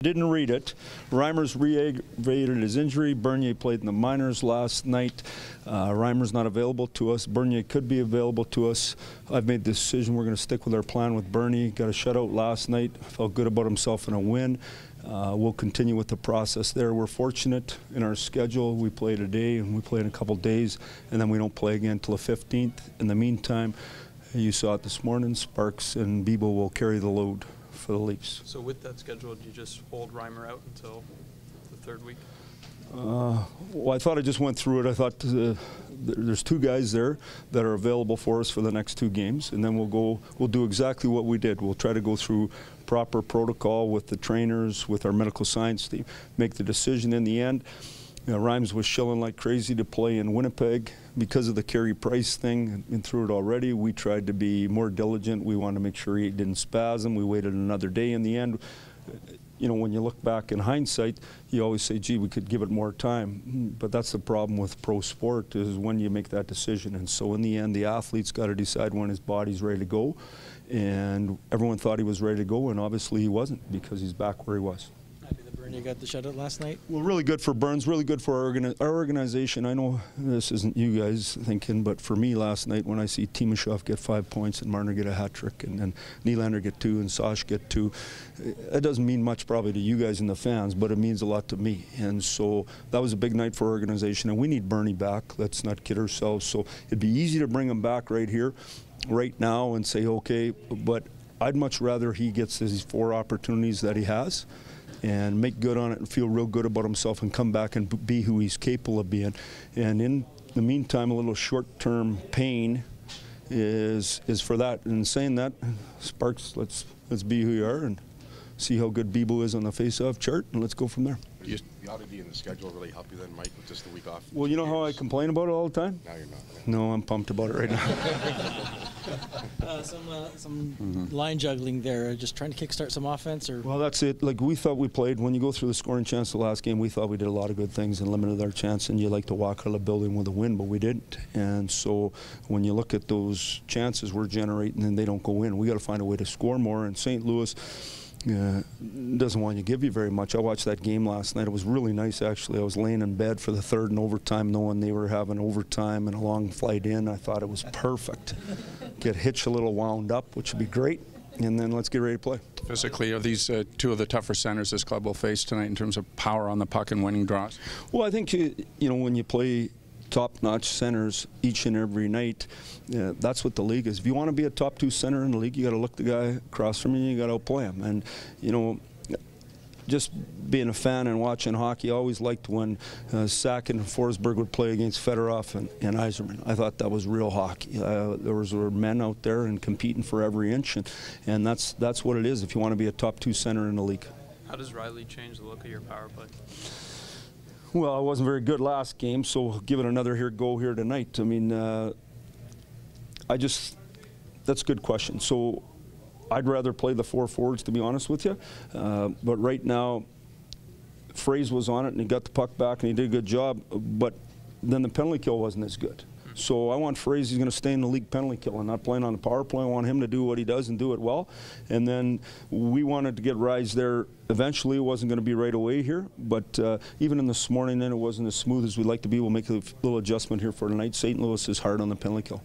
Didn't read it. Reimer's re-aggravated his injury. Bernier played in the minors last night. Reimer's not available to us. Bernier could be available to us. I've made the decision we're going to stick with our plan with Bernie. Got a shutout last night. Felt good about himself in a win. We'll continue with the process there. We're fortunate in our schedule. We play today and we play in a couple days, and then we don't play again until the 15th. In the meantime, you saw it this morning, Sparks and Bibo will carry the load for the Leafs. So with that schedule, do you just hold Reimer out until the third week? Well, I thought I just went through it. I thought there's two guys there that are available for us for the next two games, and then we'll do exactly what we did. We'll try to go through proper protocol with the trainers, with our medical science team, make the decision in the end. You know, Reims was shilling like crazy to play in Winnipeg because of the Carey Price thing. Been through it already. We tried to be more diligent. We wanted to make sure he didn't spasm. We waited another day. In the end, you know, when you look back in hindsight, you always say, gee, we could give it more time. But that's the problem with pro sport, is when you make that decision. And so in the end, the athlete's got to decide when his body's ready to go. And everyone thought he was ready to go, and obviously he wasn't, because he's back where he was. Happy that Bernie got the shutout last night? Well, really good for Burns, really good for our organization. I know this isn't you guys thinking, but for me last night, when I see Timashov get 5 points and Marner get a hat trick and then Nylander get 2 and Sash get 2, it doesn't mean much probably to you guys and the fans, but it means a lot to me. And so that was a big night for our organization, and we need Bernie back. Let's not kid ourselves. So it'd be easy to bring him back right here, right now, and say, okay, but I'd much rather he gets these 4 opportunities that he has and make good on it and feel real good about himself and come back and be who he's capable of being. And in the meantime, a little short-term pain is for that. And saying that, Sparks, let's be who you are and see how good Bibo is on the face-off chart, and let's go from there. The oddity in the schedule really help you then, Mike, with just the week off? Well, you know how I complain about it all the time? Now you're not. No, I'm pumped about it right now. Some line juggling there, just trying to kickstart some offense? Or Well, that's it. Like, we thought we played, when you go through the scoring chance the last game, we thought we did a lot of good things and limited our chance, and you like to walk out of the building with a win, but we didn't. And so when you look at those chances we're generating and they don't go in, we got to find a way to score more. And St. Louis doesn't want to give you very much. I watched that game last night. It was really nice, actually. I was laying in bed for the third and overtime, knowing they were having overtime and a long flight in. I thought it was perfect. Get Hitch a little wound up, which would be great, and then let's get ready to play. Physically, are these two of the tougher centers this club will face tonight in terms of power on the puck and winning draws? Well, I think, you know, when you play top-notch centers each and every night, that's what the league is. If you want to be a top 2 center in the league, you got to look the guy across from you and you got to outplay him. And, you know, just being a fan and watching hockey, I always liked when Sack and Forsberg would play against Fedorov and Yzerman. I thought that was real hockey. There were men out there and competing for every inch, and that's what it is if you want to be a top 2 center in the league. How does Riley change the look of your power play? Well, I wasn't very good last game, so we'll give it another go here tonight. I mean, that's a good question. So I'd rather play the 4 forwards, to be honest with you. But right now, Fraze was on it, and he got the puck back, and he did a good job. But then the penalty kill wasn't as good. So I want Fraze, he's going to stay in the league penalty kill and not playing on the power play. I want him to do what he does and do it well. And then we wanted to get Rise there. Eventually, it wasn't going to be right away here. But even in this morning, then it wasn't as smooth as we'd like to be. We'll make a little adjustment here for tonight. St. Louis is hard on the penalty kill.